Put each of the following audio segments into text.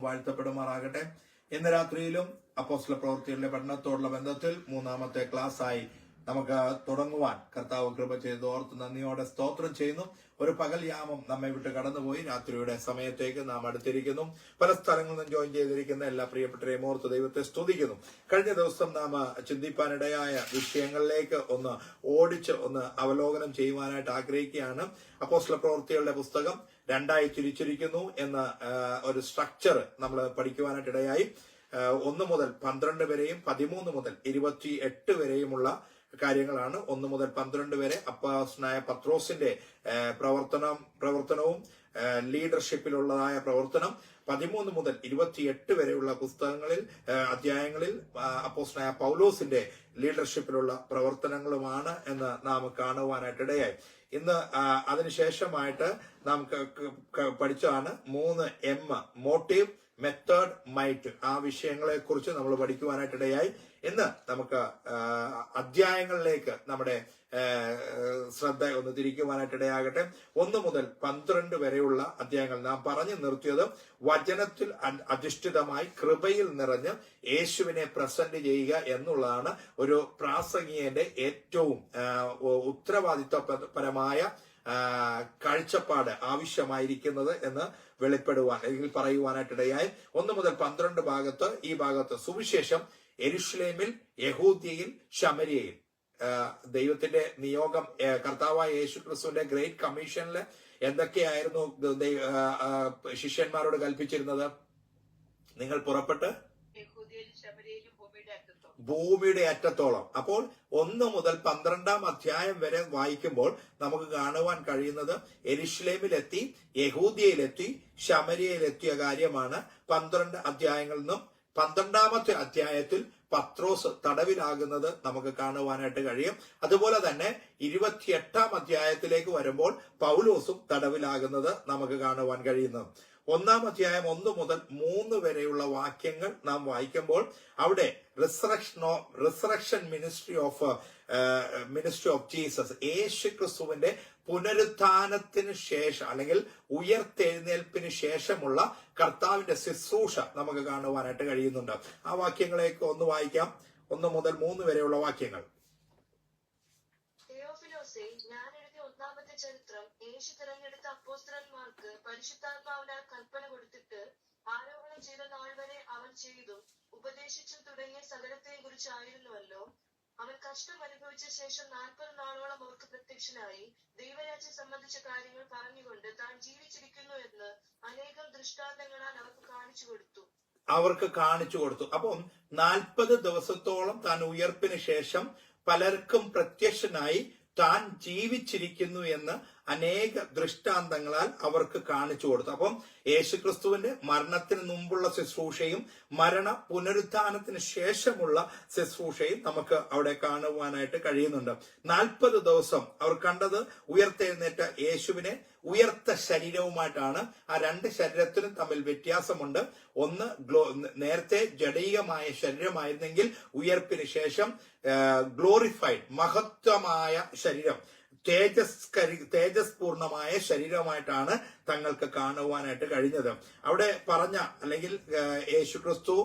വാഴ്ത്തപ്പെടുമാറാകട്ടെ. ഇന്ന് രാത്രിയിലും അപ്പോസ്തല പ്രവൃത്തികളുടെ പഠനത്തോടുള്ള ബന്ധത്തിൽ മൂന്നാമത്തെ ക്ലാസ്സായി നമുക്ക് തുടങ്ങുവാൻ കർത്താവ് കൃപ ചെയ്ത് ഓർത്ത് നന്ദിയോടെ സ്തോത്രം ചെയ്യുന്നു. ഒരു പകൽ യാമം നമ്മെ വിട്ട് കടന്നുപോയി. രാത്രിയുടെ സമയത്തേക്ക് നാം അടുത്തിരിക്കുന്നു. പല സ്ഥലങ്ങളിൽ നിന്നും ജോയിൻ ചെയ്തിരിക്കുന്ന എല്ലാ പ്രിയപ്പെട്ടവരെയും ഓർത്ത് ദൈവത്തെ സ്തുതിക്കുന്നു. കഴിഞ്ഞ ദിവസം നാം ചിന്തിപ്പാനിടയായ വിഷയങ്ങളിലേക്ക് ഒന്ന് അവലോകനം ചെയ്യുവാനായിട്ട് ആഗ്രഹിക്കുകയാണ്. അപ്പോസ്തല പ്രവൃത്തികളുടെ പുസ്തകം രണ്ടായി തിരിച്ചിരിക്കുന്നു എന്ന ഒരു സ്ട്രക്ചർ നമ്മൾ പഠിക്കുവാനായിട്ട് ഇടയായി. 1 മുതൽ 12 വരെയും 13 മുതൽ 28 വരെയുമുള്ള കാര്യങ്ങളാണ്. 1 മുതൽ 12 വരെ അപ്പോസ്തലനായ പത്രോസിന്റെ പ്രവർത്തനവും ലീഡർഷിപ്പിലുള്ളതായ പ്രവർത്തനം. 13 മുതൽ 28 വരെയുള്ള അധ്യായങ്ങളിൽ അപ്പോസ്തലനായ പൗലോസിന്റെ ലീഡർഷിപ്പിലുള്ള പ്രവർത്തനങ്ങളുമാണ് എന്ന് നാം കാണുവാനായിട്ടിടയായി. ഇന്ന് അതിനുശേഷമായിട്ട് നാം പഠിച്ചതാണ് 3M: മോട്ടീവ്, മെത്തേഡ്, മൈറ്റ്. ആ വിഷയങ്ങളെ കുറിച്ച് നമ്മൾ പഠിക്കുവാനായിട്ടിടയായി. ഇന്ന് നമുക്ക് അധ്യായങ്ങളിലേക്ക് നമ്മുടെ ശ്രദ്ധ ഒന്ന് തിരിക്കുവാനായിട്ടിടയാകട്ടെ. 1 മുതൽ 12 വരെയുള്ള അധ്യായങ്ങൾ നാം പറഞ്ഞു നിർത്തിയത് വചനത്തിൽ അധിഷ്ഠിതമായി കൃപയിൽ നിറഞ്ഞ് യേശുവിനെ പ്രസന്റ് ചെയ്യുക എന്നുള്ളതാണ് ഒരു പ്രാസംഗികന്റെ ഏറ്റവും ഉത്തരവാദിത്വപരമായ കാഴ്ചപ്പാട് ആവശ്യമായിരിക്കുന്നത് എന്ന് വെളിപ്പെടുവാൻ അല്ലെങ്കിൽ പറയുവാനായിട്ടിടയായി. 1 മുതൽ 12 ഈ ഭാഗത്ത് സുവിശേഷം യെരുശലേമിൽ, യഹൂദ്യയിൽ, ശമര്യയിൽ ദൈവത്തിന്റെ നിയോഗം, കർത്താവായ യേശു ക്രിസ്തുവിന്റെ ഗ്രേറ്റ് കമ്മീഷനിൽ എന്തൊക്കെയായിരുന്നു ശിഷ്യന്മാരോട് കൽപ്പിച്ചിരുന്നത്? നിങ്ങൾ പുറപ്പെട്ട് ഭൂമിയുടെ അറ്റത്തോളം. അപ്പോൾ 1 മുതൽ 12 അധ്യായം വരെ വായിക്കുമ്പോൾ നമുക്ക് കാണുവാൻ കഴിയുന്നത് യെരുശലേമിലെത്തി, യഹൂദ്യയിലെത്തി, ശമര്യയിലെത്തിയ കാര്യമാണ്. 12 അധ്യായങ്ങളിൽ നിന്നും 12ാമത്തെ അധ്യായത്തിൽ പത്രോസ് തടവിലാകുന്നത് നമുക്ക് കാണുവാനായിട്ട് കഴിയും. അതുപോലെ തന്നെ 28ാം അധ്യായത്തിലേക്ക് വരുമ്പോൾ പൗലോസും തടവിലാകുന്നത് നമുക്ക് കാണുവാൻ കഴിയുന്നു. 1-ാം അധ്യായം 1 മുതൽ 3 വരെയുള്ള വാക്യങ്ങൾ നാം വായിക്കുമ്പോൾ അവിടെ റിസറക്ഷൻ മിനിസ്ട്രി ഓഫ് ജീസസ്, യേശു ക്രിസ്തുവിന്റെ പുനരുത്ഥാനത്തിന് ശേഷം അല്ലെങ്കിൽ ഉയർത്തെഴുന്നേൽപ്പിന് ശേഷമുള്ള കർത്താവിന്റെ ശുശ്രൂഷ നമുക്ക് കാണുവാനായിട്ട് കഴിയുന്നുണ്ട്. ആ വാക്യങ്ങളെയൊക്കെ ഒന്ന് വായിക്കാം. 1 മുതൽ 3 വരെയുള്ള വാക്യങ്ങൾ. ഞാൻ എഴുതിയ ഒന്നാമത്തെ ചരിത്രം യേശു തിരഞ്ഞെടുത്ത അപ്പോസ്തലന്മാർക്ക് പരിശുദ്ധാത്മാവിനാൽ കൽപ്പന കൊടുത്തിട്ട് ആരോപണം ചെയ്ത നാൾ വരെ അവൻ ചെയ്തും ഉപദേശിച്ചും തുടങ്ങിയ സകലത്തെയും കുറിച്ചായിരുന്നുവല്ലോ. അവൻ കഷ്ടം അനുഭവിച്ച ശേഷം 40 നാളോളം അവർക്ക് പ്രത്യക്ഷനായി ദൈവരാജ്യം സംബന്ധിച്ച കാര്യങ്ങൾ പറഞ്ഞുകൊണ്ട് താൻ ജീവിച്ചിരിക്കുന്നു എന്ന് അനേകം ദൃഷ്ടാന്തങ്ങളാൽ അവർക്ക് കാണിച്ചു കൊടുത്തു. അപ്പം 40 ദിവസത്തോളം താൻ ഉയർപ്പിന് ശേഷം പലർക്കും പ്രത്യക്ഷനായി താൻ ജീവിച്ചിരിക്കുന്നു എന്ന് അനേക ദൃഷ്ടാന്തങ്ങളാൽ അവർക്ക് കാണിച്ചു കൊടുത്തു. അപ്പം യേശുക്രിസ്തുവിന്റെ മരണത്തിന് മുമ്പുള്ള ശുശ്രൂഷയും പുനരുത്ഥാനത്തിന് ശേഷമുള്ള ശുശ്രൂഷയും നമുക്ക് അവിടെ കാണുവാനായിട്ട് കഴിയുന്നുണ്ട്. 40 ദിവസം അവർ കണ്ടത് ഉയർത്തെഴുന്നേറ്റ യേശുവിനെ ഉയർത്ത ശരീരവുമായിട്ടാണ്. ആ 2 ശരീരത്തിനും തമ്മിൽ വ്യത്യാസമുണ്ട്. ഒന്ന് നേരത്തെ ജഡീകമായ ശരീരമായിരുന്നെങ്കിൽ ഉയർപ്പിന് ശേഷം ഗ്ലോറിഫൈഡ് മഹത്വമായ ശരീരം, തേജസ്പൂർണമായ ശരീരമായിട്ടാണ് തങ്ങൾക്ക് കാണുവാനായിട്ട് കഴിഞ്ഞത്. അവിടെ പറഞ്ഞ അല്ലെങ്കിൽ യേശുക്രിസ്തു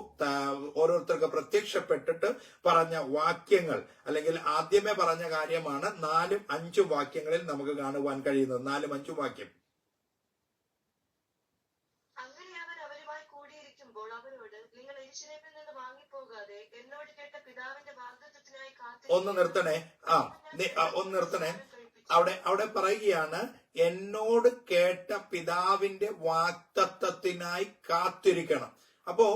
ഓരോരുത്തർക്ക് പ്രത്യക്ഷപ്പെട്ടിട്ട് പറഞ്ഞ വാക്യങ്ങൾ അല്ലെങ്കിൽ ആദ്യമേ പറഞ്ഞ കാര്യമാണ് 4-5 വാക്യങ്ങളിൽ നമുക്ക് കാണുവാൻ കഴിയുന്നത്. 4-5 വാക്യം. ഒന്ന് നിർത്തണേ. അവിടെ പറയുകയാണ്, എന്നോട് കേട്ട പിതാവിന്റെ വാഗ്ദത്തത്തിനായി കാത്തിരിക്കണം. അപ്പോ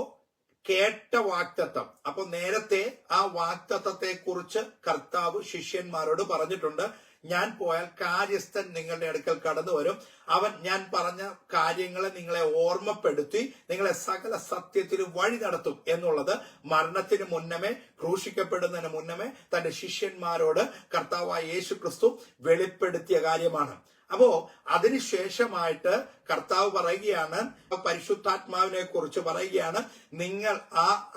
കേട്ട വാഗ്ദത്തം. അപ്പൊ നേരത്തെ ആ വാഗ്ദത്തത്തെ കുറിച്ച് കർത്താവ് ശിഷ്യന്മാരോട് പറഞ്ഞിട്ടുണ്ട്. ഞാൻ പോയാൽ കാര്യസ്ഥൻ നിങ്ങളുടെ അടുക്കൽ കടന്നു വരും. അവൻ ഞാൻ പറഞ്ഞ കാര്യങ്ങളെ നിങ്ങളെ ഓർമ്മപ്പെടുത്തി നിങ്ങളെ സകല സത്യത്തിലും വഴി നടത്തും എന്നുള്ളത് മരണത്തിന് മുന്നമേ, ക്രൂശിക്കപ്പെടുന്നതിന് മുന്നമേ തന്റെ ശിഷ്യന്മാരോട് കർത്താവായ യേശു ക്രിസ്തു വെളിപ്പെടുത്തിയ കാര്യമാണ്. അപ്പോ അതിനുശേഷമായിട്ട് കർത്താവ് പറയുകയാണ്, പരിശുദ്ധാത്മാവിനെ കുറിച്ച് പറയുകയാണ്, നിങ്ങൾ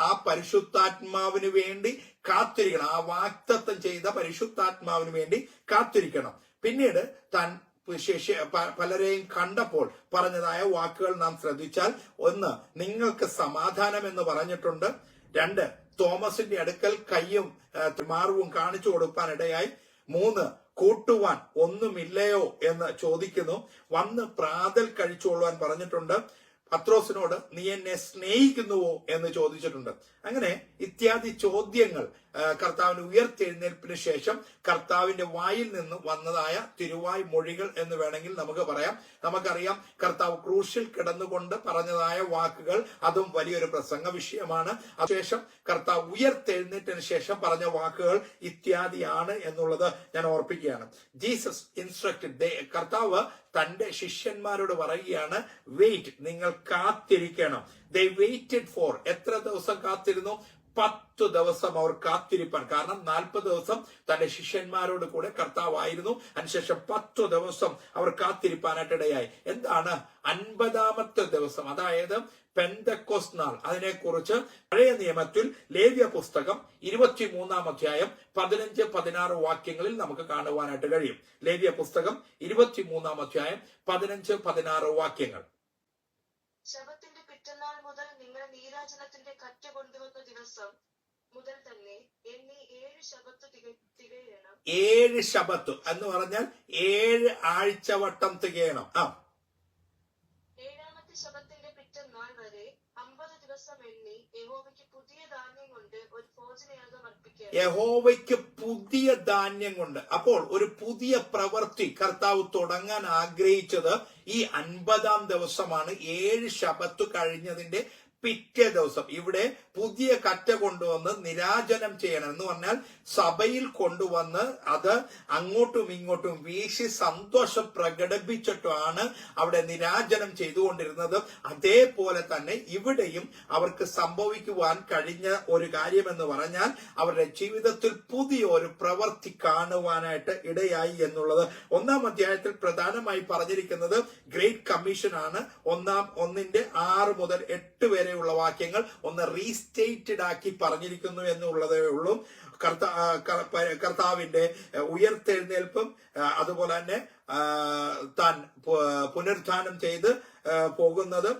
ആ പരിശുദ്ധാത്മാവിന് വേണ്ടി കാത്തിരിക്കണം. ആ വാഗ്ദത്തം ചെയ്ത പരിശുദ്ധാത്മാവിന് വേണ്ടി കാത്തിരിക്കണം. പിന്നീട് താൻ പലരെയും കണ്ടപ്പോൾ പറഞ്ഞതായ വാക്കുകൾ നാം ശ്രദ്ധിച്ചാൽ, ഒന്ന്, നിങ്ങൾക്ക് സമാധാനം എന്ന് പറഞ്ഞിട്ടുണ്ട്. രണ്ട്, തോമസിന്റെ അടുക്കൽ കയ്യും മാർവും കാണിച്ചു കൊടുക്കാൻ ഇടയായി. മൂന്ന്, കൂട്ടുവാൻ ഒന്നുമില്ലയോ എന്ന് ചോദിക്കുന്നു. വന്ന് പ്രാതൽ കഴിച്ചുകൊള്ളുവാൻ പറഞ്ഞിട്ടുണ്ട്. പത്രോസിനോട് നീ എന്നെ സ്നേഹിക്കുന്നുവോ എന്ന് ചോദിച്ചിട്ടുണ്ട്. അങ്ങനെ ഇത്യാദി ചോദ്യങ്ങൾ കർത്താവിന്റെ ഉയർത്തെഴുന്നേൽപ്പിന് ശേഷം കർത്താവിന്റെ വായിൽ നിന്ന് വന്നതായ തിരുവായ് മൊഴികൾ എന്ന് വേണമെങ്കിൽ നമുക്ക് പറയാം. നമുക്കറിയാം കർത്താവ് ക്രൂശിൽ കിടന്നുകൊണ്ട് പറഞ്ഞതായ വാക്കുകൾ, അതും വലിയൊരു പ്രസംഗ വിഷയമാണ്. അതിനുശേഷം കർത്താവ് ഉയർത്തെഴുന്നേറ്റതിന് ശേഷം പറഞ്ഞ വാക്കുകൾ ഇത്യാദിയാണ് എന്നുള്ളത് ഞാൻ ഓർപ്പിക്കുകയാണ്. ജീസസ് ഇൻസ്ട്രക്റ്റഡ്, കർത്താവ് തന്റെ ശിഷ്യന്മാരോട് പറയുകയാണ്, വെയിറ്റ്, നിങ്ങൾ കാത്തിരിക്കണം. ദേ വെയിറ്റഡ് ഫോർ, എത്ര ദിവസം കാത്തിരുന്നു? 10 ദിവസം അവർ കാത്തിരിപ്പാൻ. കാരണം 40 ദിവസം തന്റെ ശിഷ്യന്മാരോട് കൂടെ കർത്താവായിരുന്നു. അതിനുശേഷം 10 ദിവസം അവർ കാത്തിരിപ്പാനായിട്ടിടയായി. എന്താണ് 50ാമത്തെ ദിവസം, അതായത് പെന്തക്കോസ്ത് നാൾ? അതിനെക്കുറിച്ച് പഴയ നിയമത്തിൽ ലേവ്യ പുസ്തകം 23-ാം അധ്യായം 15-16 വാക്യങ്ങളിൽ നമുക്ക് കാണുവാനായിട്ട് കഴിയും. ലേവ്യ പുസ്തകം 23-ാം അധ്യായം 15-16 വാക്യങ്ങൾ. ശബത്തിന്റെ പിറ്റന്നാൾ മുതൽ നിങ്ങൾ നീരാജനത്തിന്റെ കറ്റ കൊണ്ടുവന്ന ദിവസം മുതൽ തന്നെ എന്നീ 7 ശബത്ത് തികയണം. 7 ശബത്ത് എന്ന് പറഞ്ഞാൽ 7 ആഴ്ചവട്ടം തികയണം. ഏഴാമത്തെ ശബത്തിന്റെ പിറ്റന്നാൾ വരെ 50 ദിവസം എണ്ണി യഹോവയ്ക്ക് പുതിയ ധാന്യം കൊണ്ട് ഒരു ഭോജനയാഗം അർപ്പിക്കുക. യഹോവയ്ക്ക് പുതിയ ധാന്യം കൊണ്ട്. അപ്പോൾ ഒരു പുതിയ പ്രവൃത്തി കർത്താവ് തുടങ്ങാൻ ആഗ്രഹിച്ചത് ഈ 50ാം ദിവസമാണ്. 7 ശബത്ത് കഴിഞ്ഞതിന്റെ പിറ്റേ ദിവസം ഇവിടെ പുതിയ കറ്റ കൊണ്ടുവന്ന് നിരാജനം ചെയ്യണം. എന്ന് പറഞ്ഞാൽ സഭയിൽ കൊണ്ടുവന്ന് അത് അങ്ങോട്ടും ഇങ്ങോട്ടും വീശി സന്തോഷം പ്രകടിപ്പിച്ചിട്ടാണ് അവിടെ നിരാജനം ചെയ്തുകൊണ്ടിരുന്നത്. അതേപോലെ തന്നെ ഇവിടെയും അവർക്ക് സംഭവിക്കുവാൻ കഴിഞ്ഞ ഒരു കാര്യമെന്ന് പറഞ്ഞാൽ അവരുടെ ജീവിതത്തിൽ പുതിയ ഒരു പ്രവൃത്തി കാണുവാനായിട്ട് ഇടയായി എന്നുള്ളത്. 1-ാം അധ്യായത്തിൽ പ്രധാനമായി പറഞ്ഞിരിക്കുന്നത് ഗ്രേറ്റ് കമ്മീഷൻ ആണ്. 1-6 മുതൽ 8 വരെയുള്ള വാക്യങ്ങൾ ഒന്ന് റീസ്റ്റേറ്റഡ് ആക്കി പറഞ്ഞിരിക്കുന്നു എന്നുള്ളതേ ഉള്ളൂ. കർത്താവിന്റെ ഉയർത്തെഴുന്നേൽപ്പും അതുപോലെ തന്നെ താൻ പുനരുത്ഥാനം ചെയ്ത് പോകുന്നത്,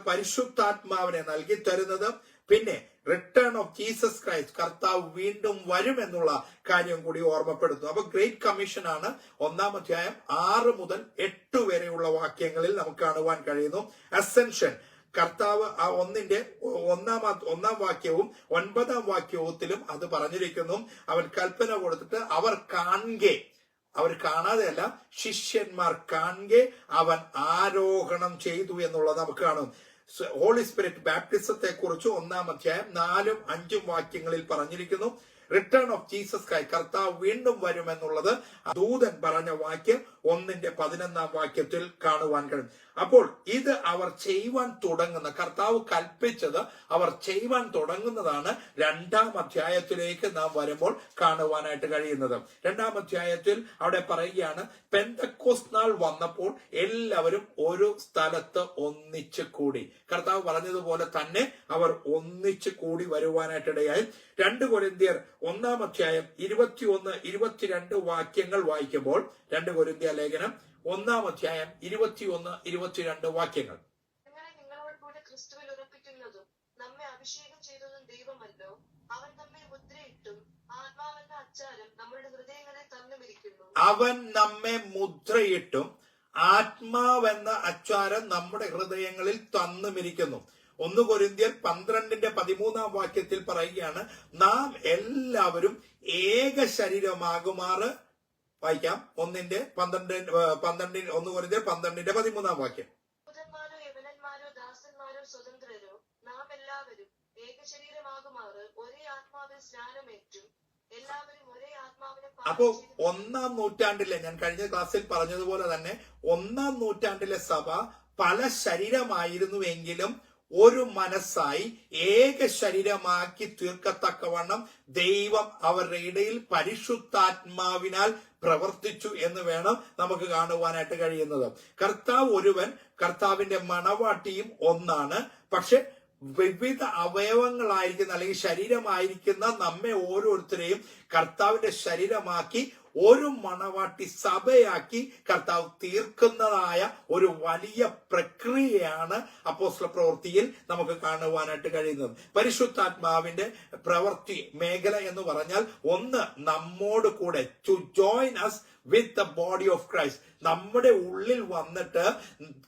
പരിശുദ്ധാത്മാവിനെ നൽകി തരുന്നത്, പിന്നെ റിട്ടേൺ ഓഫ് ജീസസ് ക്രൈസ്റ്റ്, കർത്താവ് വീണ്ടും വരും എന്നുള്ള കാര്യം കൂടി ഓർമ്മപ്പെടുത്തുന്നു. അപ്പൊ ഗ്രേറ്റ് കമ്മീഷൻ ആണ് 1-ാം അധ്യായം 6 മുതൽ 8 വരെയുള്ള വാക്യങ്ങളിൽ നമുക്ക് കാണുവാൻ കഴിയുന്നു. അസെൻഷൻ, കർത്താവ് ആ 1-ാം വാക്യവും 9-ാം വാക്യത്തിലും അത് പറഞ്ഞിരിക്കുന്നു. അവൻ കൽപ്പന കൊടുത്തിട്ട് അവർ കാണെ, അവർ കാണാതെയല്ല, ശിഷ്യന്മാർ കാണെ അവൻ ആരോഹണം ചെയ്തു എന്നുള്ളത് നമുക്ക് കാണും. ഹോളി സ്പിരിറ്റ് ബാപ്റ്റിസത്തെ കുറിച്ച് 1-ാം അധ്യായം 4-ഉം 5-ഉം വാക്യങ്ങളിൽ പറഞ്ഞിരിക്കുന്നു. റിട്ടേൺ ഓഫ് ജീസസ് ക്രൈസ്റ്റ്, കർത്താവ് വീണ്ടും വരുമെന്നുള്ളത് ദൂതൻ പറഞ്ഞ വാക്യം 1-11 വാക്യത്തിൽ കാണുവാൻ കഴിയും. അപ്പോൾ ഇത് അവർ ചെയ്യുവാൻ തുടങ്ങുന്ന, കർത്താവ് കൽപ്പിച്ചത് അവർ ചെയ്യുവാൻ തുടങ്ങുന്നതാണ് 2-ാം അധ്യായത്തിലേക്ക് നാം വരുമ്പോൾ കാണുവാനായിട്ട് കഴിയുന്നത്. 2-ാം അധ്യായത്തിൽ അവിടെ പറയുകയാണ്, പെന്തക്കോസ്ത് നാൾ വന്നപ്പോൾ എല്ലാവരും ഒരു സ്ഥലത്ത് ഒന്നിച്ചു കൂടി. കർത്താവ് പറഞ്ഞതുപോലെ തന്നെ അവർ ഒന്നിച്ചു കൂടി വരുവാനായിട്ടിടയായി. 2 കൊരിന്ത്യർ 1-ാം അധ്യായം 21-22 വാക്യങ്ങൾ വായിക്കുമ്പോൾ, 2 കൊരിന്ത്യ ലേഖനം 1-ാം അധ്യായം 21-22 വാക്യങ്ങൾ. നിങ്ങളോട് കൂടെ ക്രിസ്തുവിൽ ഉറപ്പിക്കുന്നതും നമ്മെ അഭിഷേകം ചെയ്തതും ദൈവമല്ലോ. അവൻ നമ്മെ മുദ്രയിട്ടും ആത്മാവെന്ന അച്ചാരം നമ്മുടെ ഹൃദയങ്ങളെ തന്നുമിരിക്കുന്നു. അവൻ നമ്മെ മുദ്രയിട്ടും ആത്മാവെന്ന അച്ചാരം നമ്മുടെ ഹൃദയങ്ങളിൽ തന്നുമിരിക്കുന്നു. 1 കൊരിന്ത്യർ 12-13 വാക്യത്തിൽ പറയുകയാണ്, നാം എല്ലാവരും ഏക ശരീരമാകുമാറ്. വായിക്കാം. 1 കൊരിന്ത്യർ 12-13 വാക്യം. യഹൂദന്മാരോ യവനന്മാരോ ദാസന്മാരോ സ്വതന്ത്രരോ നാം എല്ലാവരും ഏകശരീരമാകുമാറ് ഒരേ ആത്മാവിൽ സ്നാനമേറ്റും എല്ലാവരും ഒരേ ആത്മാവിനെ അപ്പോ 1-ാം നൂറ്റാണ്ടിലെ, ഞാൻ കഴിഞ്ഞ ക്ലാസ്സിൽ പറഞ്ഞതുപോലെ തന്നെ 1-ാം നൂറ്റാണ്ടിലെ സഭ പല ശരീരമായിരുന്നുവെങ്കിലും ഒരു മനസ്സായി ഏക ശരീരമാക്കി തീർക്കത്തക്കവണ്ണം ദൈവം അവരുടെ ഇടയിൽ പരിശുദ്ധാത്മാവിനാൽ പ്രവർത്തിച്ചു എന്ന് വേണം നമുക്ക് കാണുവാനായിട്ട് കഴിയുന്നത്. കർത്താവ് ഒരുവൻ, കർത്താവിന്റെ മണവാട്ടിയും ഒന്നാണ്. പക്ഷെ വിവിധ അവയവങ്ങളായിരിക്കുന്ന അല്ലെങ്കിൽ ശരീരമായിരിക്കുന്ന നമ്മെ ഓരോരുത്തരെയും കർത്താവിന്റെ ശരീരമാക്കി ഒരു മണവാട്ടി സഭയാക്കി കർത്താവ് തീർക്കുന്നതായ ഒരു വലിയ പ്രക്രിയയാണ് അപ്പോസ്തല പ്രവൃത്തിയിൽ നമുക്ക് കാണുവാനായിട്ട് കഴിയുന്നത്. പരിശുദ്ധാത്മാവിന്റെ പ്രവൃത്തി മേഖല എന്ന് പറഞ്ഞാൽ ഒന്ന്, നമ്മോട് കൂടെ to join us with the body of Christ, നമ്മുടെ ഉള്ളിൽ വന്നിട്ട്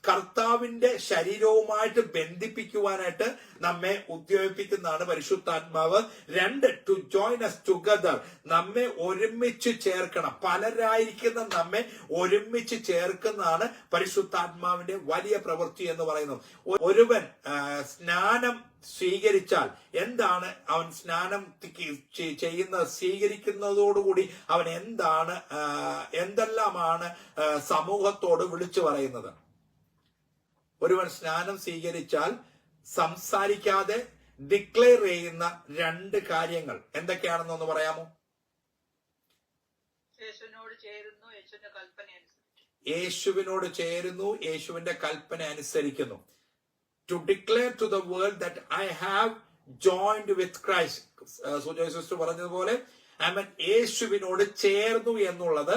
കർത്താവിന്റെ ശരീരവുമായിട്ട് ബന്ധിപ്പിക്കുവാനായിട്ട് നമ്മെ ഉദ്യോഗിപ്പിക്കുന്നതാണ് പരിശുദ്ധാത്മാവ്. രണ്ട്, ടു ജോയിൻ അസ് ടുഗദർ, നമ്മെ ഒരുമിച്ച് ചേർക്കണം, പലരായിരിക്കുന്ന നമ്മെ ഒരുമിച്ച് ചേർക്കുന്നതാണ് പരിശുദ്ധാത്മാവിന്റെ വലിയ പ്രവൃത്തി എന്ന് പറയുന്നത്. ഒരുവൻ സ്നാനം സ്വീകരിച്ചാൽ എന്താണ് അവൻ സ്നാനം ചെയ്യുന്നത്, സ്വീകരിക്കുന്നതോടുകൂടി അവൻ എന്തെല്ലാമാണ് സമൂഹത്തോട് വിളിച്ചു പറയുന്നത്? ഒരുവൻ സ്നാനം സ്വീകരിച്ചാൽ സംസാരിക്കാതെ ഡിക്ലെയർ ചെയ്യുന്ന രണ്ട് കാര്യങ്ങൾ എന്തൊക്കെയാണെന്നൊന്ന് പറയാമോ? യേശുവിനോട് ചേരുന്നു, യേശുവിന്റെ കൽപ്പന അനുസരിച്ചു. യേശുവിനോട് ചേരുന്നു, യേശുവിന്റെ കൽപ്പന അനുസരിക്കുന്നു. To declare to the world that I have joined with Christ. Sujay sister പറഞ്ഞതുപോലെ അവൻ യേശുവിനോട് ചേർന്നു എന്നുള്ളത്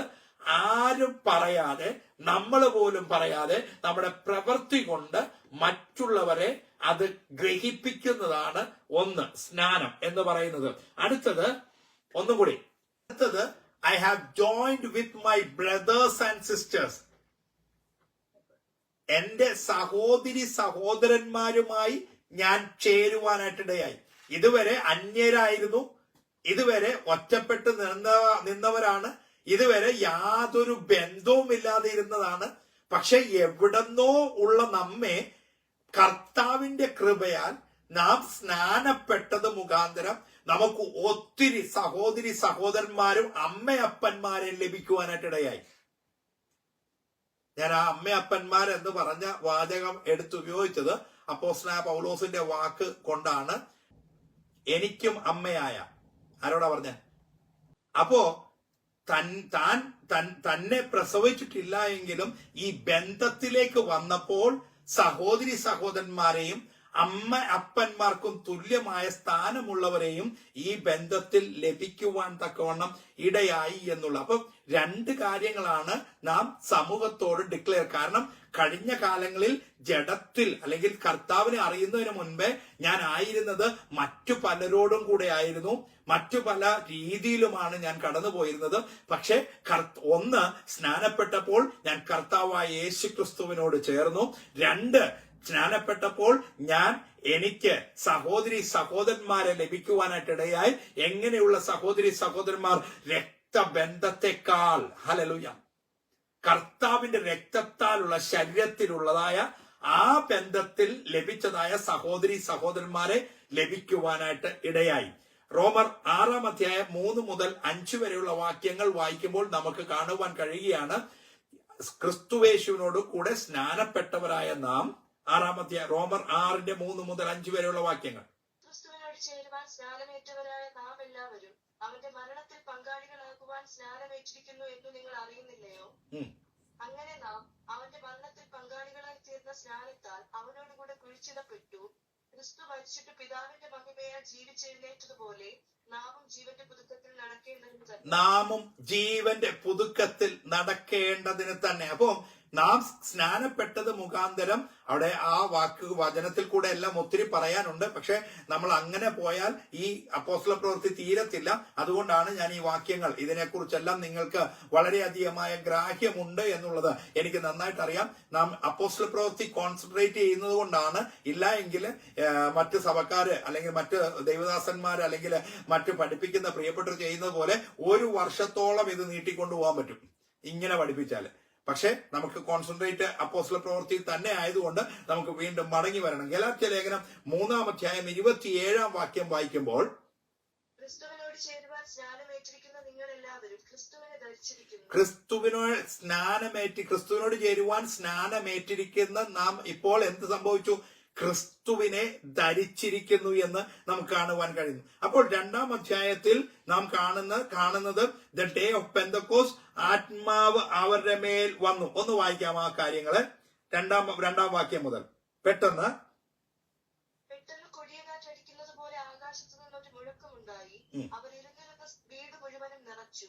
ആരും പറയാതെ, നമ്മൾ പോലും പറയാതെ, നമ്മുടെ പ്രവൃത്തി കൊണ്ട് മറ്റുള്ളവരെ അത് ഗ്രഹിപ്പിക്കുന്നതാണ് ഒന്ന് സ്നാനം എന്ന് പറയുന്നത്. അടുത്തത് ഒന്നുകൂടി, അടുത്തത് I have joined with my brothers and sisters. എന്റെ സഹോദരി സഹോദരന്മാരുമായി ഞാൻ ചേരുവാനായിട്ടിടയായി. ഇതുവരെ അന്യരായിരുന്നു, ഇതുവരെ ഒറ്റപ്പെട്ട് നിന്നവരാണ്, ഇതുവരെ യാതൊരു ബന്ധവുമില്ലാതെ ഇരുന്നതാണ്. പക്ഷെ എവിടെന്നോ ഉള്ള നമ്മെ കർത്താവിന്റെ കൃപയാൽ നാം സ്നാനപ്പെട്ടത് മുഖാന്തരം നമുക്ക് ഒത്തിരി സഹോദരി സഹോദരന്മാരും അമ്മയപ്പന്മാരെ ലഭിക്കുവാനായിട്ടിടയായി. ഞാൻ ആ അമ്മയപ്പന്മാർ എന്ന് പറഞ്ഞ വാചകം എടുത്തുപയോഗിച്ചത് അപ്പോസ്തലനായ പൗലോസിന്റെ വാക്ക് കൊണ്ടാണ്. എനിക്കും അമ്മയായ, ആരോടാ പറഞ്ഞ? അപ്പോ തന്നെ പ്രസവിച്ചിട്ടില്ല എങ്കിലും ഈ ബന്ധത്തിലേക്ക് വന്നപ്പോൾ സഹോദരി സഹോദരന്മാരെയും അമ്മ അപ്പന്മാർക്കും തുല്യമായ സ്ഥാനമുള്ളവരെയും ഈ ബന്ധത്തിൽ ലഭിക്കുവാൻ തക്കവണ്ണം ഇടയായി എന്നുള്ള. അപ്പൊ രണ്ട് കാര്യങ്ങളാണ് നാം സമൂഹത്തോട് ഡിക്ലെയർ. കാരണം കഴിഞ്ഞ കാലങ്ങളിൽ ജഡത്തിൽ അല്ലെങ്കിൽ കർത്താവിനെ അറിയുന്നതിന് മുൻപേ ഞാൻ ആയിരുന്നത് മറ്റു പലരോടും കൂടെ ആയിരുന്നു, മറ്റു പല രീതിയിലുമാണ് ഞാൻ കടന്നു പോയിരുന്നത്. പക്ഷെ ഒന്ന്, സ്നാനപ്പെട്ടപ്പോൾ ഞാൻ കർത്താവായ യേശു ക്രിസ്തുവിനോട് ചേർന്നു. രണ്ട്, സ്നാനപ്പെട്ടപ്പോൾ എനിക്ക് സഹോദരി സഹോദരന്മാരെ ലഭിക്കുവാനായിട്ടിടയായി. എങ്ങനെയുള്ള സഹോദരി സഹോദരന്മാർ? രക്തബന്ധത്തെക്കാൾ, ഹല്ലേലൂയ, കർത്താവിന്റെ രക്തത്താലുള്ള ശരീരത്തിലുള്ളതായ ആ ബന്ധത്തിൽ ലഭിച്ചതായ സഹോദരി സഹോദരന്മാരെ ലഭിക്കുവാനായിട്ട് ഇടയായി. റോമർ 6 മുതൽ 5 വരെയുള്ള വാക്യങ്ങൾ വായിക്കുമ്പോൾ നമുക്ക് കാണുവാൻ കഴിയുകയാണ്, ക്രിസ്തുവേശുവിനോട് കൂടെ സ്നാനപ്പെട്ടവരായ നാം. റോമർ 6 മുതൽ 5 വരെയുള്ള വാക്യങ്ങൾ. ക്രിസ്തുവിനോട് ചേരുവാൻ സ്നാനമേറ്റവരായ നാം എല്ലാവരും അവന്റെ മരണത്തിൽ പങ്കാളികളാകുവാൻ സ്നാനമേറ്റിരിക്കുന്നു എന്ന് നിങ്ങൾ അറിയുന്നില്ലയോ? അങ്ങനെ നാം അവന്റെ മരണത്തിൽ പങ്കാളികളായി തീർന്ന സ്നാനത്താൽ അവനോടുകൂടെ കുഴിച്ചിടപ്പെട്ടു. ക്രിസ്തു മരിച്ചിട്ട് പിതാവിന്റെ മഹിമയാൽ ജീവിച്ചെഴുന്നേറ്റതുപോലെ നാമും ജീവന്റെ പുതുക്കത്തിൽ നടക്കേണ്ടതിന് തന്നെ. അപ്പോ നാം സ്നാനപ്പെട്ടത് മുഖാന്തരം, അവിടെ ആ വചനത്തിൽ കൂടെ എല്ലാം ഒത്തിരി പറയാനുണ്ട്. പക്ഷെ നമ്മൾ അങ്ങനെ പോയാൽ ഈ അപ്പോസ്തല പ്രവൃത്തി തീരത്തില്ല. അതുകൊണ്ടാണ് ഞാൻ ഈ വാക്യങ്ങൾ, ഇതിനെക്കുറിച്ചെല്ലാം നിങ്ങൾക്ക് വളരെയധികമായ ഗ്രാഹ്യമുണ്ട് എന്നുള്ളത് എനിക്ക് നന്നായിട്ട് അറിയാം. നാം അപ്പോസ്തല പ്രവൃത്തി കോൺസെൻട്രേറ്റ് ചെയ്യുന്നത് കൊണ്ടാണ്. ഇല്ല എങ്കിൽ മറ്റ് സഭക്കാര് അല്ലെങ്കിൽ മറ്റ് ദൈവദാസന്മാര് അല്ലെങ്കിൽ മറ്റ് പഠിപ്പിക്കുന്ന പ്രിയപ്പെട്ടവർ ചെയ്യുന്നത് പോലെ 1 വർഷത്തോളം ഇത് നീട്ടിക്കൊണ്ടുപോകാൻ പറ്റും ഇങ്ങനെ പഠിപ്പിച്ചാല്. പക്ഷെ നമുക്ക് കോൺസെൻട്രേറ്റ് അപ്പോസ്തല പ്രവൃത്തിയിൽ തന്നെ ആയതുകൊണ്ട് നമുക്ക് വീണ്ടും മടങ്ങി വരണം. ഗലാത്യ ലേഖനം 3-27 വാക്യം വായിക്കുമ്പോൾ, ക്രിസ്തുവിനോട് ചേരുവാൻ സ്നാനമേറ്റിരിക്കുന്ന നിങ്ങൾ എല്ലാവരും ക്രിസ്തുവിനെ ധരിച്ചിരിക്കുന്നു. ക്രിസ്തുവിനോട് ചേരുവാൻ സ്നാനമേറ്റിരിക്കുന്ന നാം ഇപ്പോൾ എന്ത് സംഭവിച്ചു? ക്രിസ്തുവിനെ ധരിച്ചിരിക്കുന്നു എന്ന് നമുക്ക് കാണുവാൻ കഴിയുന്നു. അപ്പോൾ 2-ാം അധ്യായത്തിൽ നാം കാണുന്നത് ദ ഡേ ഓഫ് പെന്തക്കോസ്റ്റ്, ആത്മാവ് അവരുടെ മേൽ വന്നു. ഒന്ന് വായിക്കാം ആ കാര്യങ്ങള്. 2-ാം വാക്യം മുതൽ. പെട്ടെന്ന് കൊടിയ കാറ്റടിക്കുന്നത് പോലെ ആകാശത്തു നിന്നൊരു മുഴക്കമുണ്ടായി. അവർ ഇരുന്നിരുന്ന വീട് മുഴുവനും നിറച്ചു.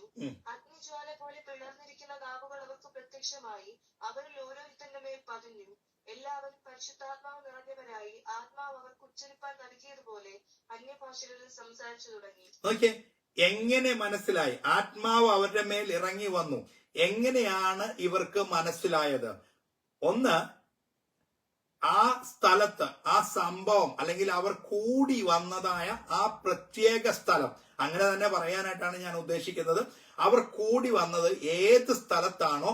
അഗ്നി അഗ്നിജ്വാല പോലെ പിളർന്നിരിക്കുന്ന നാവുകൾ അവർക്ക് പ്രത്യക്ഷമായി. അവരിൽ ഓരോരുത്തന്റെ മേൽ പതിഞ്ഞു. എല്ലാവരും പരിശുദ്ധാത്മാവ് നിറഞ്ഞവരായി. ആത്മാവ് അവർക്ക് ഉച്ചരിപ്പാൻ നൽകിയതുപോലെ അന്യഭാഷകളിൽ സംസാരിച്ചു തുടങ്ങി. ഓക്കെ, എങ്ങനെ മനസ്സിലായി? ആത്മാവ് അവരുടെ മേൽ ഇറങ്ങി വന്നു. എങ്ങനെയാണ് ഇവർക്ക് മനസ്സിലായത്? ഒന്ന്, ആ സ്ഥലത്ത് ആ സംഭവം അല്ലെങ്കിൽ അവർ കൂടി വന്നതായ ആ പ്രത്യേക സ്ഥലം, അങ്ങനെ തന്നെ പറയാനായിട്ടാണ് ഞാൻ ഉദ്ദേശിക്കുന്നത്. അവർ കൂടി വന്നത് ഏത് സ്ഥലത്താണോ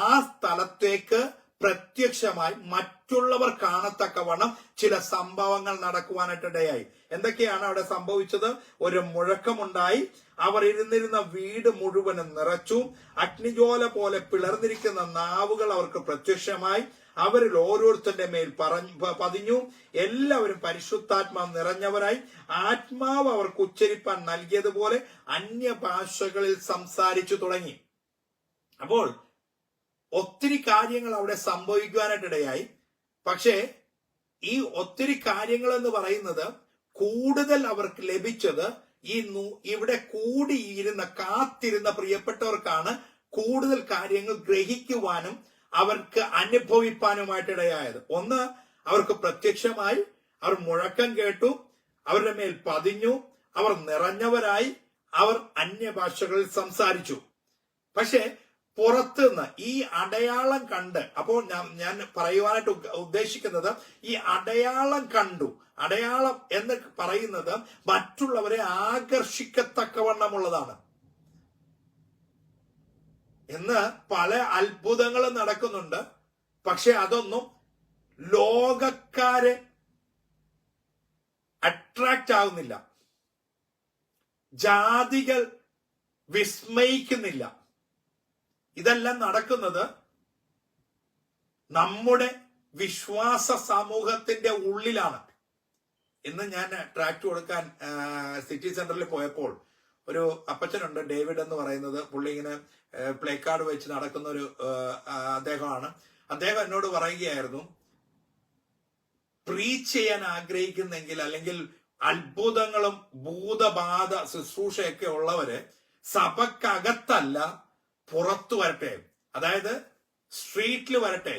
ആ സ്ഥലത്തേക്ക് പ്രത്യക്ഷമായി മറ്റുള്ളവർ കാണത്തക്കവണ്ണം ചില സംഭവങ്ങൾ നടക്കുവാനായിട്ടിടയായി. എന്തൊക്കെയാണ് അവിടെ സംഭവിച്ചത്? ഒരു മുഴക്കമുണ്ടായി. അവർ ഇരുന്നിരുന്ന വീട് മുഴുവനും നിറച്ചു. അഗ്നിജ്വാല പോലെ പിളർന്നിരിക്കുന്ന നാവുകൾ അവർക്ക് പ്രത്യക്ഷമായി. അവരിൽ ഓരോരുത്തരുടെ മേൽ പതിഞ്ഞു. എല്ലാവരും പരിശുദ്ധാത്മാവ് നിറഞ്ഞവരായി. ആത്മാവ് അവർക്ക് ഉച്ചരിപ്പാൻ നൽകിയതുപോലെ അന്യഭാഷകളിൽ സംസാരിച്ചു തുടങ്ങി. അപ്പോൾ ഒത്തിരി കാര്യങ്ങൾ അവിടെ സംഭവിക്കുവാനായിട്ടിടയായി. പക്ഷേ ഈ ഒത്തിരി കാര്യങ്ങൾ എന്ന് പറയുന്നത് കൂടുതൽ അവർക്ക് ലഭിച്ചത് ഇവിടെ കൂടിയിരുന്ന കാത്തിരുന്ന പ്രിയപ്പെട്ടവർക്കാണ് കൂടുതൽ കാര്യങ്ങൾ ഗ്രഹിക്കുവാനും അവർക്ക് അനുഭവിപ്പാനുമായിട്ടിടയായത്. ഒന്ന്, അവർക്ക് പ്രത്യക്ഷമായി. അവർ മുഴക്കം കേട്ടു. അവരുടെ മേൽ പതിഞ്ഞു. അവർ നിറഞ്ഞവരായി. അവർ അന്യഭാഷകളിൽ സംസാരിച്ചു. പക്ഷെ പുറത്തുനിന്ന് ഈ അടയാളം കണ്ട്, അപ്പോൾ ഞാൻ പറയുവാനായിട്ട് ഉദ്ദേശിക്കുന്നത് ഈ അടയാളം കണ്ടു. അടയാളം എന്ന് പറയുന്നത് മറ്റുള്ളവരെ ആകർഷിക്കത്തക്കവണ്ണമുള്ളതാണ്. ഇന്ന് പല അത്ഭുതങ്ങളും നടക്കുന്നുണ്ട്. പക്ഷെ അതൊന്നും ലോകക്കാരെ അട്രാക്റ്റ് ആകുന്നില്ല. ജാതികൾ വിസ്മയിക്കുന്നില്ല. ഇതെല്ലാം നടക്കുന്നത് നമ്മുടെ വിശ്വാസ സമൂഹത്തിന്റെ ഉള്ളിലാണ്. ഇന്ന് ഞാൻ ട്രാക്ട് കൊടുക്കാൻ സിറ്റി സെന്ററിൽ പോയപ്പോൾ ഒരു അപ്പച്ചനുണ്ട്, ഡേവിഡ് എന്ന് പറയുന്നത്. പുള്ളി ഇങ്ങനെ പ്ലേ കാർഡ് വെച്ച് നടക്കുന്ന ഒരു അദ്ദേഹമാണ്. അദ്ദേഹം എന്നോട് പറയുകയായിരുന്നു, പ്രീച്ച് ചെയ്യാൻ ആഗ്രഹിക്കുന്നെങ്കിൽ അല്ലെങ്കിൽ അത്ഭുതങ്ങളും ഭൂതബാധ ശുശ്രൂഷയൊക്കെ ഉള്ളവര് സഭക്കകത്തല്ല പുറത്തു വരട്ടെ, അതായത് സ്ട്രീറ്റിൽ വരട്ടെ.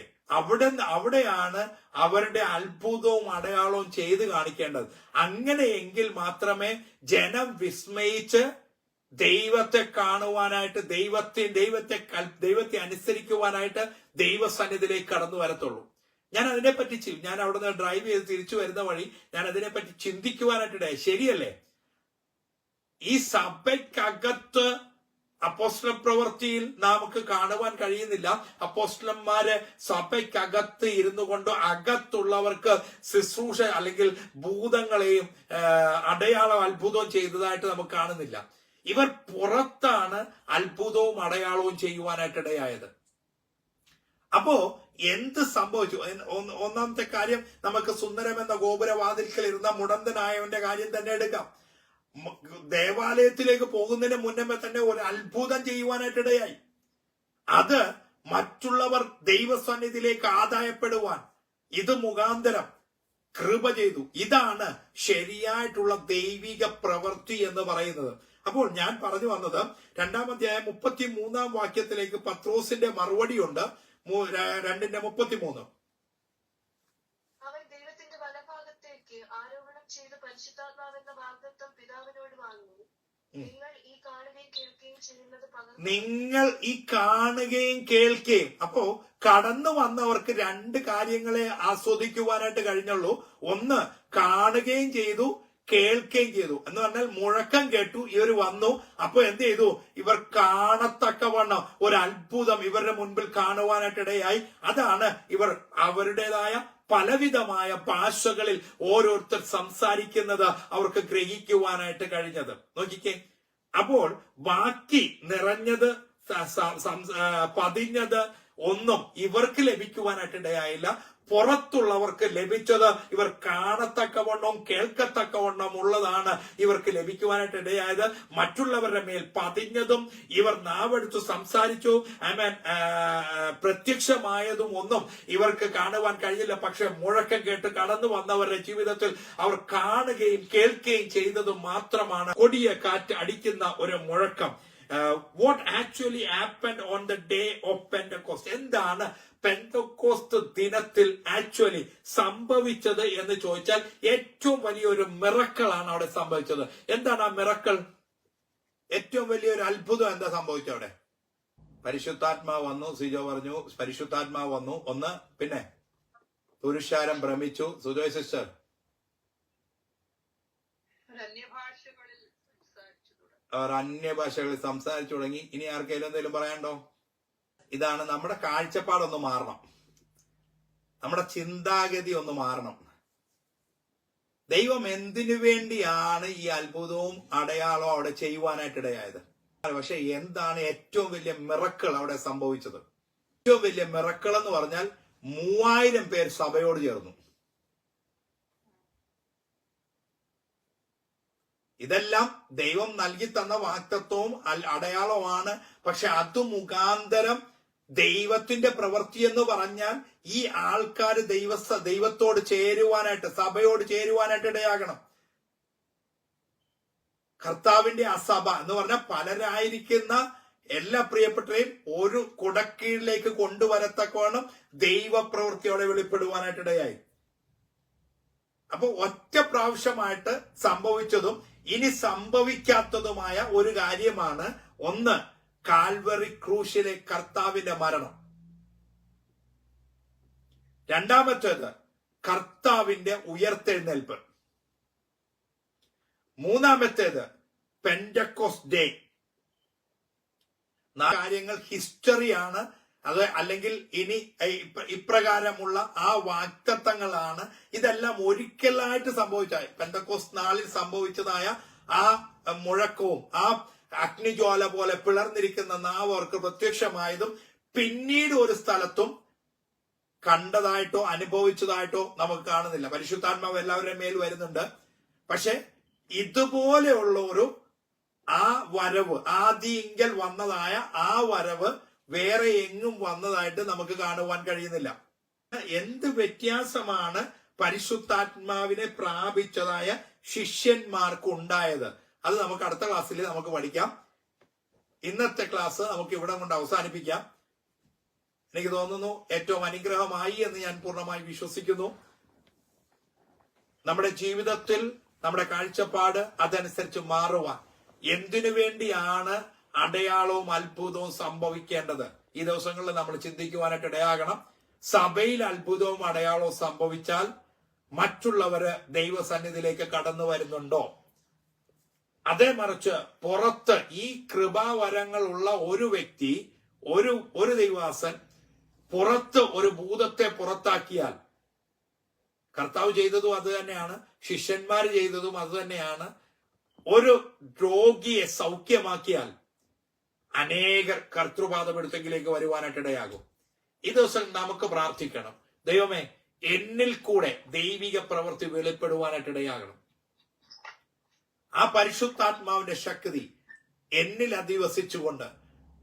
അവിടെയാണ് അവരുടെ അത്ഭുതവും അടയാളവും ചെയ്ത് കാണിക്കേണ്ടത്. അങ്ങനെയെങ്കിൽ മാത്രമേ ജനം വിസ്മയിച്ച് ദൈവത്തെ കാണുവാനായിട്ട്, ദൈവത്തെ അനുസരിക്കുവാനായിട്ട് ദൈവസന്നിധിയിലേക്ക് കടന്നു വരത്തുള്ളൂ. ഞാൻ അവിടുന്ന് ഡ്രൈവ് ചെയ്ത് തിരിച്ചു വരുന്ന വഴി ഞാൻ അതിനെപ്പറ്റി ചിന്തിക്കുവാനായിട്ടിടയായി. ശരിയല്ലേ? ഈ സഭയ്ക്കകത്ത് അപ്പോസ്തല പ്രവൃത്തിയിൽ നമുക്ക് കാണുവാൻ കഴിയുന്നില്ല. അപ്പോസ്തലന്മാര് സഭയ്ക്കകത്ത് ഇരുന്നു കൊണ്ട് അകത്തുള്ളവർക്ക് ശുശ്രൂഷ അല്ലെങ്കിൽ ഭൂതങ്ങളെയും അടയാളം അത്ഭുതവും ചെയ്തതായിട്ട് നമുക്ക് കാണുന്നില്ല. ഇവർ പുറത്താണ് അത്ഭുതവും അടയാളവും ചെയ്യുവാനായിട്ടിടയായത്. അപ്പോ എന്ത് സംഭവിച്ചു? ഒന്നാമത്തെ കാര്യം, നമുക്ക് സുന്ദരം എന്ന ഗോപുരവാതിൽക്കൽ ഇരുന്ന മുടന്തനായവന്റെ കാര്യം തന്നെ എടുക്കാം. ദേവാലയത്തിലേക്ക് പോകുന്നതിന് മുന്നേ തന്നെ ഒരു അത്ഭുതം ചെയ്യുവാനായിട്ടിടയായി. അത് മറ്റുള്ളവർ ദൈവസന്നിധിയിലേക്ക് ആദായപ്പെടുവാൻ ഇത് മുഖാന്തരം കൃപ ചെയ്തു. ഇതാണ് ശരിയായിട്ടുള്ള ദൈവിക പ്രവൃത്തി എന്ന് പറയുന്നത്. അപ്പോൾ ഞാൻ പറഞ്ഞു വന്നത് 2-ാം അധ്യായം 33-ാം വാക്യത്തിലേക്ക് പത്രോസിന്റെ മറുപടിയുണ്ട്. 2:33. അവൻ ദൈവത്തിന്റെ വലഭാഗത്തേക്ക് ആരോപണം ചെയ്ത് പരിശുദ്ധാത്മാവെന്ന വാഗ്ദത്തം പിതാവിനോട് വാങ്ങി. നിങ്ങൾ ഈ കാണുകയും കേൾക്കുകയും. അപ്പോ കടന്നു വന്നവർക്ക് രണ്ട് കാര്യങ്ങളെ ആസ്വദിക്കുവാനായിട്ട് കഴിഞ്ഞുള്ളൂ. ഒന്ന്, കാണുകയും ചെയ്തു, കേൾക്കുകയും ചെയ്തു. എന്ന് പറഞ്ഞാൽ മുഴക്കം കേട്ടു, ഇവർ വന്നു. അപ്പൊ എന്ത് ചെയ്തു? ഇവർ കാണത്തക്കവണ്ണം ഒരു അത്ഭുതം ഇവരുടെ മുൻപിൽ കാണുവാനായിട്ടിടയായി. അതാണ് ഇവർ അവരുടേതായ പലവിധമായ ഭാഷകളിൽ ഓരോരുത്തർ സംസാരിക്കുന്നത് അവർക്ക് ഗ്രഹിക്കുവാനായിട്ട് കഴിഞ്ഞത്. നോക്കിക്കേ, അപ്പോൾ ബാക്കി നിറഞ്ഞത് പതിഞ്ഞത് ഒന്നും ഇവർക്ക് ലഭിക്കുവാനായിട്ടിടയായില്ല. പുറത്തുള്ളവർക്ക് ലഭിച്ചത് ഇവർ കാണത്തക്കവണ്ണം കേൾക്കത്തക്കവണ്ണം ഉള്ളതാണ് ഇവർക്ക് ലഭിക്കുവാനായിട്ട് ഇടയായത്. മറ്റുള്ളവരുടെ മേൽ പതിഞ്ഞതും ഇവർ നാവെടുത്ത് സംസാരിച്ചു പ്രത്യക്ഷമായതും ഒന്നും ഇവർക്ക് കാണുവാൻ കഴിഞ്ഞില്ല. പക്ഷെ മുഴക്കം കേട്ട് കടന്നു വന്നവരുടെ ജീവിതത്തിൽ അവർ കാണുകയും കേൾക്കുകയും ചെയ്തതും മാത്രമാണ്. കൊടിയ കാറ്റ് അടിക്കുന്ന ഒരു മുഴക്കം. What actually happened on the day of Pentecost. എന്താണ് പെന്തക്കോസ്റ്റ് ദിനത്തിൽ ആക്ച്വലി സംഭവിച്ചത് എന്ന് ചോദിച്ചാൽ ഏറ്റവും വലിയൊരു മിറക്കിളാണ് അവിടെ സംഭവിച്ചത്. എന്താണ് ആ മിറക്കിൾ? ഏറ്റവും വലിയൊരു അത്ഭുതം എന്താ സംഭവിച്ചത് അവിടെ? പരിശുദ്ധാത്മാവ് വന്നു. സിജോ പറഞ്ഞു പരിശുദ്ധാത്മാവ് വന്നു. ഒന്ന്, പിന്നെ പുരുഷാരം ഭ്രമിച്ചു. സുജോയ് സിസ്റ്റർ, അന്യഭാഷകളിൽ സംസാരിച്ചു തുടങ്ങി. അവർ അന്യഭാഷകളിൽ സംസാരിച്ചു തുടങ്ങി. ഇനി ആർക്കെങ്കിലും എന്തെങ്കിലും പറയാനുണ്ടോ? ഇതാണ് നമ്മുടെ കാഴ്ചപ്പാടൊന്ന് മാറണം, നമ്മുടെ ചിന്താഗതി ഒന്ന് മാറണം. ദൈവം എന്തിനു വേണ്ടിയാണ് ഈ അത്ഭുതവും അടയാളവും അവിടെ ചെയ്യുവാനായിട്ടിടയായത്? പക്ഷെ എന്താണ് ഏറ്റവും വലിയ മിറക്കിൾ അവിടെ സംഭവിച്ചത്? ഏറ്റവും വലിയ മിറക്കിൾ എന്ന് പറഞ്ഞാൽ 3000 പേർ സഭയോട് ചേർന്നു. ഇതെല്ലാം ദൈവം നൽകി തന്ന വാക്തത്വവും അടയാളവുമാണ്. പക്ഷെ അത് മുഖാന്തരം ദൈവത്തിന്റെ പ്രവൃത്തി എന്ന് പറഞ്ഞാൽ ഈ ആൾക്കാർ ദൈവത്തോട് ചേരുവാനായിട്ട്, സഭയോട് ചേരുവാനായിട്ട് ഇടയാകണം. കർത്താവിന്റെ ആ സഭ എന്ന് പറഞ്ഞാൽ പലരായിരിക്കുന്ന എല്ലാ പ്രിയപ്പെട്ടവരെയും ഒരു കുടക്കീഴിലേക്ക് കൊണ്ടുവരത്തക്കവണ്ണം ദൈവപ്രവൃത്തിയോടെ വെളിപ്പെടുവാനായിട്ടിടയായി. അപ്പൊ ഒറ്റ പ്രാവശ്യമായിട്ട് സംഭവിച്ചതും ഇനി സംഭവിക്കാത്തതുമായ ഒരു കാര്യമാണ് ഒന്ന്, കാൽവറി ക്രൂശിലെ കർത്താവിന്റെ മരണം. രണ്ടാമത്തേത് കർത്താവിന്റെ ഉയർത്തെഴുന്നേൽപ്പ്. മൂന്നാമത്തേത് പെന്തക്കോസ്റ്റ് ഡേ. കാര്യങ്ങൾ ഹിസ്റ്ററിയാണ് അത്, അല്ലെങ്കിൽ ഇനി ഇപ്രകാരമുള്ള ആ വാക്തത്വങ്ങളാണ്. ഇതെല്ലാം ഒരിക്കലായിട്ട് സംഭവിച്ചായി പെന്തക്കോസ്റ്റ് നാളിൽ സംഭവിച്ചതായ ആ മുഴക്കവും ആ അഗ്നിജ്വാല പോലെ പിളർന്നിരിക്കുന്ന നാവ് അവർക്ക് പ്രത്യക്ഷമായതും പിന്നീട് ഒരു സ്ഥലത്തും കണ്ടതായിട്ടോ അനുഭവിച്ചതായിട്ടോ നമുക്ക് കാണുന്നില്ല. പരിശുദ്ധാത്മാവ് എല്ലാവരുടെയും മേൽ വരുന്നുണ്ട്. പക്ഷെ ഇതുപോലെയുള്ള ഒരു ആ വരവ്, ആദിയിങ്കൽ വന്നതായ ആ വരവ് വേറെ എങ്ങും വന്നതായിട്ട് നമുക്ക് കാണുവാൻ കഴിയുന്നില്ല. എന്ത് വ്യത്യാസമാണ് പരിശുദ്ധാത്മാവിനെ പ്രാപിച്ചതായ ശിഷ്യന്മാർക്ക് ഉണ്ടായത്? അത് നമുക്ക് അടുത്ത ക്ലാസ്സിൽ നമുക്ക് പഠിക്കാം. ഇന്നത്തെ ക്ലാസ് നമുക്ക് ഇവിടെ കൊണ്ട് അവസാനിപ്പിക്കാം. എനിക്ക് തോന്നുന്നു ഏറ്റവും അനുഗ്രഹമായി എന്ന് ഞാൻ പൂർണ്ണമായി വിശ്വസിക്കുന്നു. നമ്മുടെ ജീവിതത്തിൽ നമ്മുടെ കാഴ്ചപ്പാട് അതനുസരിച്ച് മാറുവാൻ എന്തിനു വേണ്ടിയാണ് അടയാളവും അത്ഭുതവും സംഭവിക്കേണ്ടത്? ഈ ദിവസങ്ങളിൽ നമ്മൾ ചിന്തിക്കുവാനായിട്ട് ഇടയാകണം. സഭയിൽ അത്ഭുതവും അടയാളവും സംഭവിച്ചാൽ മറ്റുള്ളവര് ദൈവസന്നിധിയിലേക്ക് കടന്നു വരുന്നുണ്ടോ? അതേ മറിച്ച് പുറത്ത് ഈ കൃപാവരങ്ങളുള്ള ഒരു വ്യക്തി, ഒരു ദൈവാസൻ പുറത്ത് ഒരു ഭൂതത്തെ പുറത്താക്കിയാൽ, കർത്താവ് ചെയ്തതും അത് തന്നെയാണ്, ശിഷ്യന്മാർ ചെയ്തതും അത് തന്നെയാണ്. ഒരു രോഗിയെ സൗഖ്യമാക്കിയാൽ അനേകർ കർത്തൃപാദപീഠത്തിലേക്ക് വരുവാനായിട്ട് ഇടയാകും. ഈ ദിവസം നമുക്ക് പ്രാർത്ഥിക്കണം, ദൈവമേ എന്നിൽ കൂടെ ദൈവിക പ്രവൃത്തി വെളിപ്പെടുവാനായിട്ട് ഇടയാകണം. ആ പരിശുദ്ധാത്മാവിന്റെ ശക്തി എന്നിൽ അധിവസിച്ചുകൊണ്ട്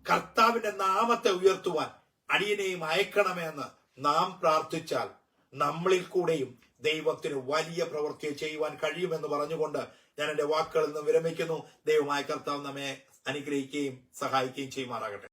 കർത്താവിന്റെ നാമത്തെ ഉയർത്തുവാൻ അടിയനെയും അയക്കണമെന്ന് നാം പ്രാർത്ഥിച്ചാൽ നമ്മളിൽ കൂടെയും ദൈവത്തിന് വലിയ പ്രവൃത്തിയെ ചെയ്യുവാൻ കഴിയുമെന്ന് പറഞ്ഞുകൊണ്ട് ഞാൻ എന്റെ വാക്കുകളിൽ നിന്ന് വിരമിക്കുന്നു. ദൈവമായ കർത്താവ് നമ്മെ അനുഗ്രഹിക്കുകയും സഹായിക്കുകയും ചെയ്യുമാറാകട്ടെ.